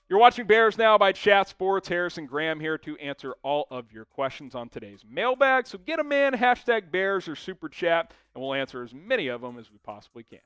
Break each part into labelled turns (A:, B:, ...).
A: You're watching Bears Now by Chat Sports. Harrison Graham here to answer all of your questions on today's mailbag. So get them in, hashtag Bears or Super Chat, and we'll answer as many of them as we possibly can.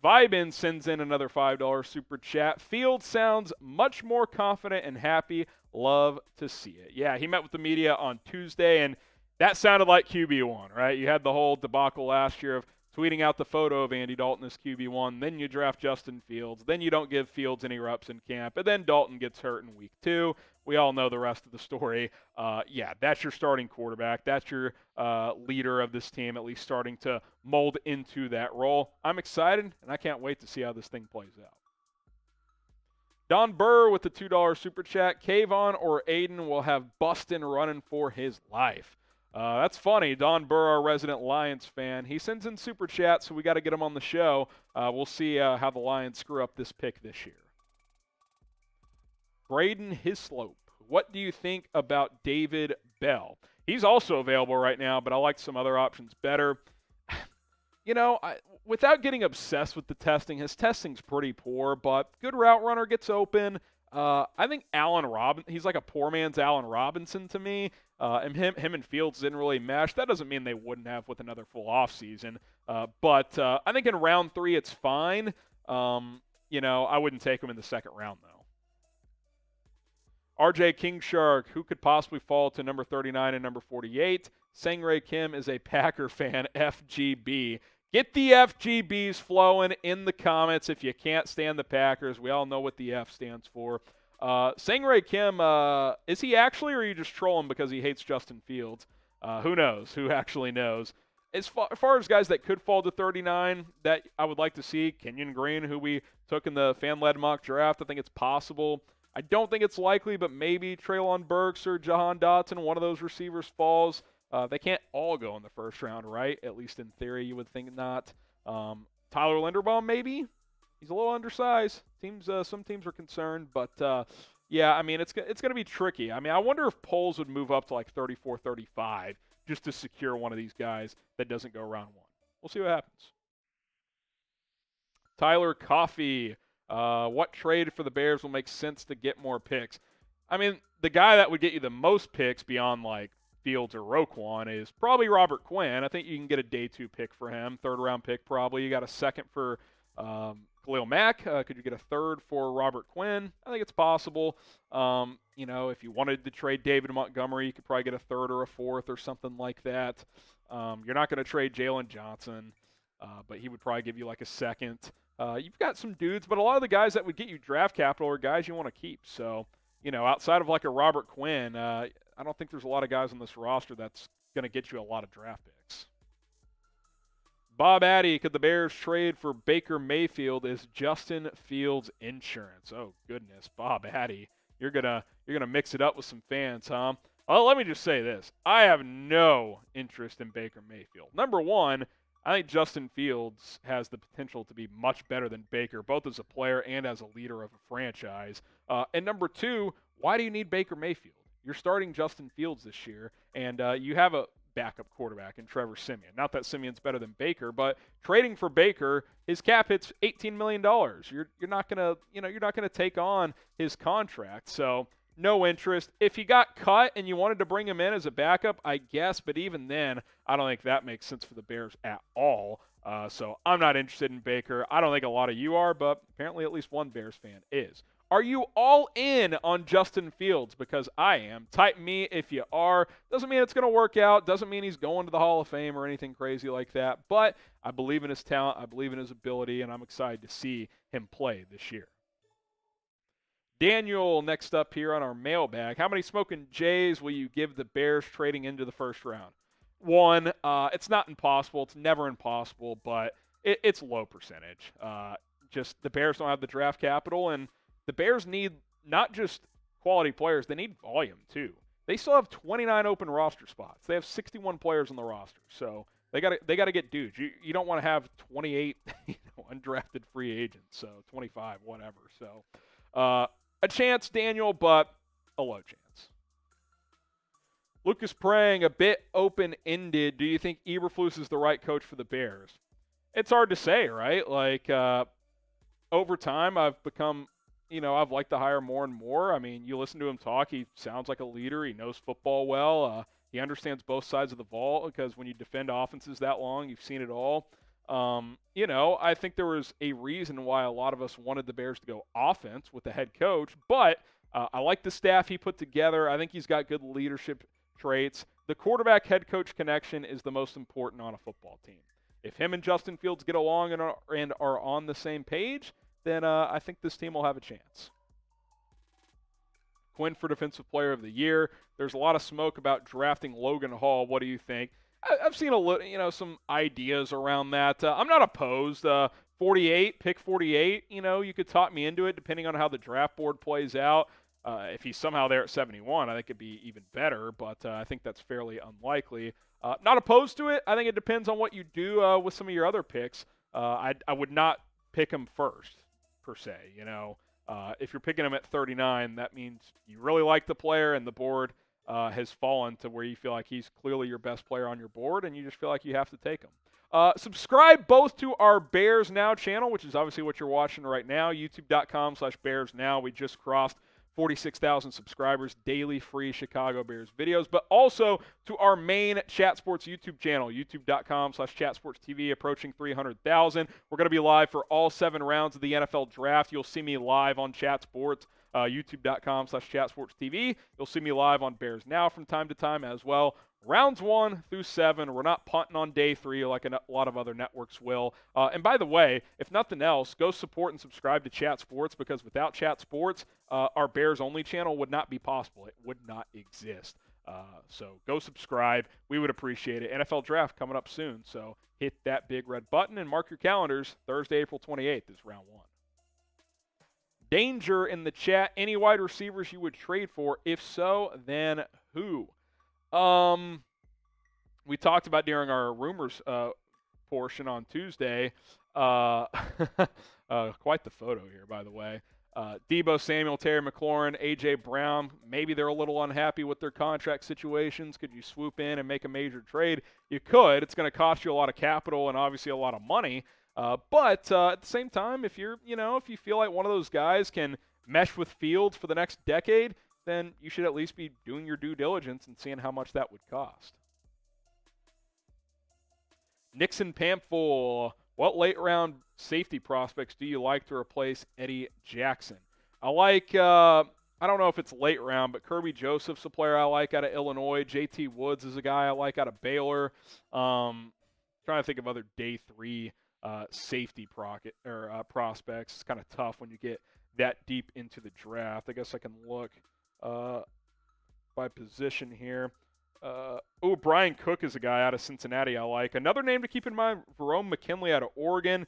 A: Vibin sends in another $5 Super Chat. Field sounds much more confident and happy. Love to see it. Yeah, he met with the media on Tuesday, and that sounded like QB1, right? You had the whole debacle last year of tweeting out the photo of Andy Dalton as QB1, then you draft Justin Fields, then you don't give Fields any reps in camp, and then Dalton gets hurt in week 2. We all know the rest of the story. Yeah, that's your starting quarterback. That's your leader of this team, at least starting to mold into that role. I'm excited, and I can't wait to see how this thing plays out. Don Burr with the $2 Super Chat. Kayvon or Aiden will have Bustin running for his life. That's funny. Don Burr, our resident Lions fan, he sends in Super Chat, so we got to get him on the show. We'll see how the Lions screw up this pick this year. Braden Hislop, what do you think about David Bell? He's also available right now, but I like some other options better. Without getting obsessed with the testing, his testing's pretty poor, but good route runner, gets open. I think he's like a poor man's Allen Robinson to me. And him and Fields didn't really mesh. That doesn't mean they wouldn't have with another full offseason. But I think in round 3 it's fine. I wouldn't take him in the second round, though. RJ Kingshark, who could possibly fall to number 39 and number 48? Sangray Kim is a Packer fan, FGB. Get the FGBs flowing in the comments if you can't stand the Packers. We all know what the F stands for. Sangray Kim, is he actually, or are you just trolling because he hates Justin Fields? Who knows? Who actually knows? As far as guys that could fall to 39 that I would like to see, Kenyon Green, who we took in the fan-led mock draft, I think it's possible. I don't think it's likely, but maybe Treylon Burks or Jahan Dotson, one of those receivers falls. They can't all go in the first round, right? At least in theory, you would think not. Tyler Linderbaum, maybe. He's a little undersized. Some teams are concerned, but yeah, I mean, it's going to be tricky. I mean, I wonder if polls would move up to like 34, 35 just to secure one of these guys that doesn't go round 1. We'll see what happens. Tyler Coffey, what trade for the Bears will make sense to get more picks? I mean, the guy that would get you the most picks beyond like Fields or Roquan is probably Robert Quinn. I think you can get a day 2 pick for him, 3rd round pick probably. You got a 2nd for Khalil Mack. Could you get a 3rd for Robert Quinn? I think it's possible. If you wanted to trade David Montgomery, you could probably get a 3rd or a 4th or something like that. You're not going to trade Jalen Johnson, but he would probably give you like a 2nd. You've got some dudes, but a lot of the guys that would get you draft capital are guys you want to keep. So, outside of like a Robert Quinn, I don't think there's a lot of guys on this roster that's going to get you a lot of draft picks. Bob Addy, could the Bears trade for Baker Mayfield as Justin Fields insurance? Oh goodness, Bob Addy, you're gonna mix it up with some fans, huh? Well, let me just say this: I have no interest in Baker Mayfield. Number one, I think Justin Fields has the potential to be much better than Baker, both as a player and as a leader of a franchise. And number two, why do you need Baker Mayfield? You're starting Justin Fields this year, and you have a backup quarterback in Trevor Siemian. Not that Siemian's better than Baker, but trading for Baker, his cap hits $18 million. You're not gonna take on his contract. So no interest. If he got cut and you wanted to bring him in as a backup, I guess, but even then, I don't think that makes sense for the Bears at all. So I'm not interested in Baker. I don't think a lot of you are, but apparently at least one Bears fan is. Are you all in on Justin Fields? Because I am. Type me if you are. Doesn't mean it's going to work out. Doesn't mean he's going to the Hall of Fame or anything crazy like that. But I believe in his talent. I believe in his ability, and I'm excited to see him play this year. Daniel, next up here on our mailbag. How many smoking Jays will you give the Bears trading into the first round? 1. It's not impossible. It's never impossible, but it's low percentage. Just the Bears don't have the draft capital, and the Bears need not just quality players, they need volume too. They still have 29 open roster spots. They have 61 players on the roster. So they got to get dudes. You don't want to have 28 undrafted free agents, so 25, whatever. So a chance, Daniel, but a low chance. Lucas Prang, a bit open-ended. Do you think Eberflus is the right coach for the Bears? It's hard to say, right? Like over time, I've become I've liked to hire more and more. I mean, you listen to him talk, he sounds like a leader. He knows football well. He understands both sides of the ball because when you defend offenses that long, you've seen it all. I think there was a reason why a lot of us wanted the Bears to go offense with the head coach, but I like the staff he put together. I think he's got good leadership traits. The quarterback head coach connection is the most important on a football team. If him and Justin Fields get along and are on the same page, then I think this team will have a chance. Quinn for Defensive Player of the Year. There's a lot of smoke about drafting Logan Hall. What do you think? I've seen some ideas around that. I'm not opposed. 48, pick 48. You could talk me into it depending on how the draft board plays out. If he's somehow there at 71, I think it'd be even better, but I think that's fairly unlikely. Not opposed to it. I think it depends on what you do with some of your other picks. I would not pick him first, per se. If you're picking him at 39, that means you really like the player and the board has fallen to where you feel like he's clearly your best player on your board, and you just feel like you have to take him. Subscribe both to our Bears Now channel, which is obviously what you're watching right now, youtube.com/Bears Now. We just crossed 46,000 subscribers, daily free Chicago Bears videos, but also to our main Chat Sports YouTube channel, youtube.com/ChatSportsTV, approaching 300,000. We're going to be live for all 7 rounds of the NFL Draft. You'll see me live on Chat Sports, youtube.com/ChatSportsTV. You'll see me live on Bears Now from time to time as well. Rounds 1 through 7, we're not punting on day 3 like a lot of other networks will. And by the way, if nothing else, go support and subscribe to Chat Sports, because without Chat Sports, our Bears-only channel would not be possible. It would not exist. So go subscribe. We would appreciate it. NFL Draft coming up soon, so hit that big red button and mark your calendars. Thursday, April 28th is round 1. Danger in the chat. Any wide receivers you would trade for? If so, then who? We talked about during our rumors portion on Tuesday. Quite the photo here, by the way. Deebo Samuel, Terry McLaurin, A.J. Brown. Maybe they're a little unhappy with their contract situations. Could you swoop in and make a major trade? You could. It's going to cost you a lot of capital and obviously a lot of money. But at the same time, if you feel like one of those guys can mesh with Fields for the next decade, then you should at least be doing your due diligence and seeing how much that would cost. Nixon Pamphel, what late round safety prospects do you like to replace Eddie Jackson? I like, I don't know if it's late round, but Kirby Joseph's a player I like out of Illinois. JT Woods is a guy I like out of Baylor. Trying to think of other day 3 safety prospects. It's kind of tough when you get that deep into the draft. I guess I can look by position here. Brian Cook is a guy out of Cincinnati I like. Another name to keep in mind, Jerome McKinley out of Oregon.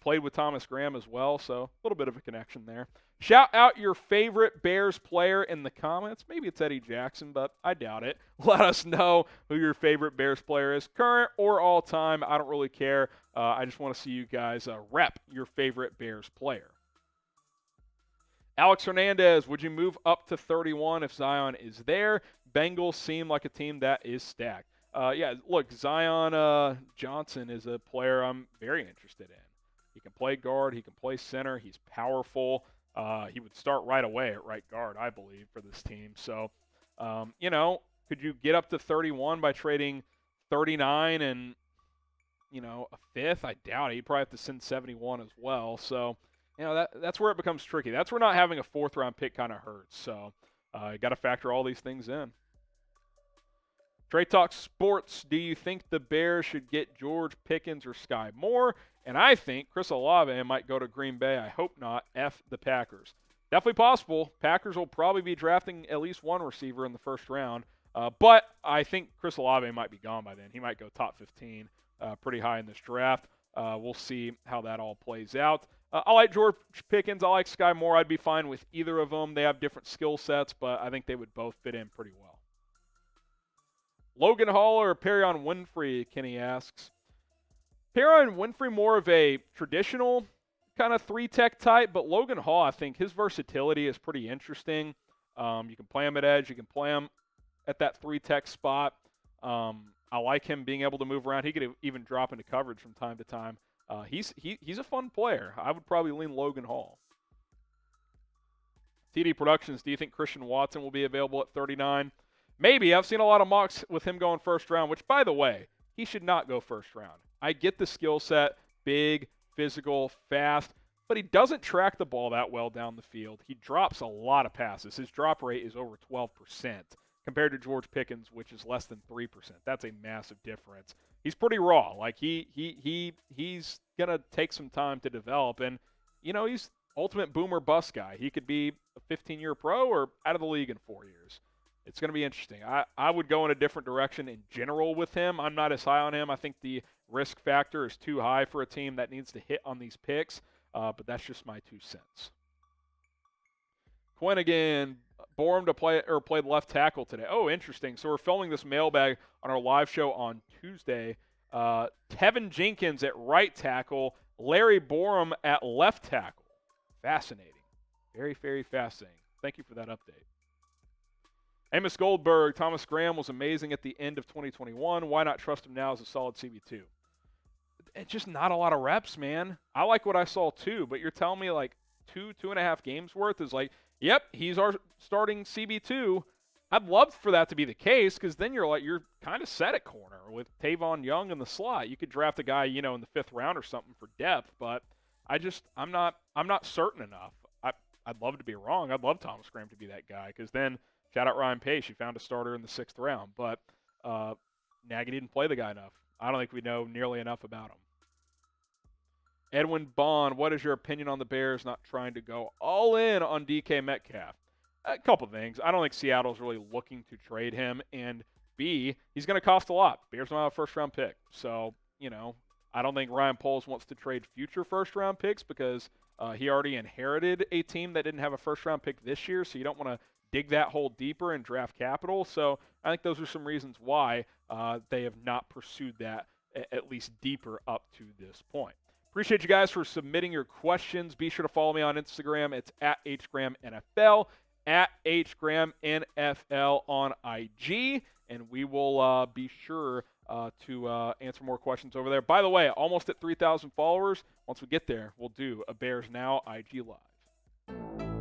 A: Played with Thomas Graham as well, so a little bit of a connection there. Shout out your favorite Bears player in the comments. Maybe it's Eddie Jackson, but I doubt it. Let us know who your favorite Bears player is, current or all time. I don't really care. I just want to see you guys rep your favorite Bears player. Alex Hernandez, would you move up to 31 if Zion is there? Bengals seem like a team that is stacked. Yeah, look, Zion Johnson is a player I'm very interested in. He can play guard. He can play center. He's powerful. He would start right away at right guard, I believe, for this team. So, could you get up to 31 by trading 39 and, a fifth? I doubt it. You'd probably have to send 71 as well. So, that's where it becomes tricky. That's where not having a 4th-round pick kind of hurts. So, you got to factor all these things in. Trey Talk Sports, do you think the Bears should get George Pickens or Sky Moore? And I think Chris Olave might go to Green Bay. I hope not. F the Packers. Definitely possible. Packers will probably be drafting at least one receiver in the first round. But I think Chris Olave might be gone by then. He might go top 15 pretty high in this draft. We'll see how that all plays out. I like George Pickens. I like Sky Moore. I'd be fine with either of them. They have different skill sets, but I think they would both fit in pretty well. Logan Hall or Perrion Winfrey, Kenny asks. Perrion Winfrey more of a traditional kind of 3-tech type, but Logan Hall, I think his versatility is pretty interesting. You can play him at edge. You can play him at that 3-tech spot. I like him being able to move around. He could even drop into coverage from time to time. He's a fun player. I would probably lean Logan Hall. TD Productions, do you think Christian Watson will be available at 39? Maybe. I've seen a lot of mocks with him going first round, which, by the way, he should not go first round. I get the skill set, big, physical, fast, but he doesn't track the ball that well down the field. He drops a lot of passes. His drop rate is over 12% compared to George Pickens, which is less than 3%. That's a massive difference. He's pretty raw. Like he's gonna take some time to develop, and he's ultimate boomer bust guy. He could be a 15-year pro or out of the league in 4 years. It's going to be interesting. I would go in a different direction in general with him. I'm not as high on him. I think the risk factor is too high for a team that needs to hit on these picks, but that's just my 2 cents. Quinn again, Borum played left tackle today. Oh, interesting. So we're filming this mailbag on our live show on Tuesday. Tevin Jenkins at right tackle, Larry Borum at left tackle. Fascinating. Very, very fascinating. Thank you for that update. Amos Goldberg, Thomas Graham was amazing at the end of 2021. Why not trust him now as a solid CB2? It's just not a lot of reps, man. I like what I saw too, but you're telling me like 2.5 games worth is like, yep, he's our starting CB2. I'd love for that to be the case because then you're kind of set at corner with Tavon Young in the slot. You could draft a guy, in the 5th round or something for depth, but I'm not certain enough. I'd love to be wrong. I'd love Thomas Graham to be that guy because then shout out Ryan Pace. He found a starter in the 6th round, but Nagy didn't play the guy enough. I don't think we know nearly enough about him. Edwin Bond, what is your opinion on the Bears not trying to go all in on DK Metcalf? A couple things. I don't think Seattle's really looking to trade him, and B, he's going to cost a lot. Bears don't have a first-round pick. So, I don't think Ryan Poles wants to trade future first-round picks because he already inherited a team that didn't have a first-round pick this year, so you don't want to dig that hole deeper and draft capital. So I think those are some reasons why they have not pursued that at least deeper up to this point. Appreciate you guys for submitting your questions. Be sure to follow me on Instagram. It's at HGramNFL, at HGramNFL on IG, and we will be sure to answer more questions over there. By the way, almost at 3,000 followers. Once we get there, we'll do a Bears Now IG Live.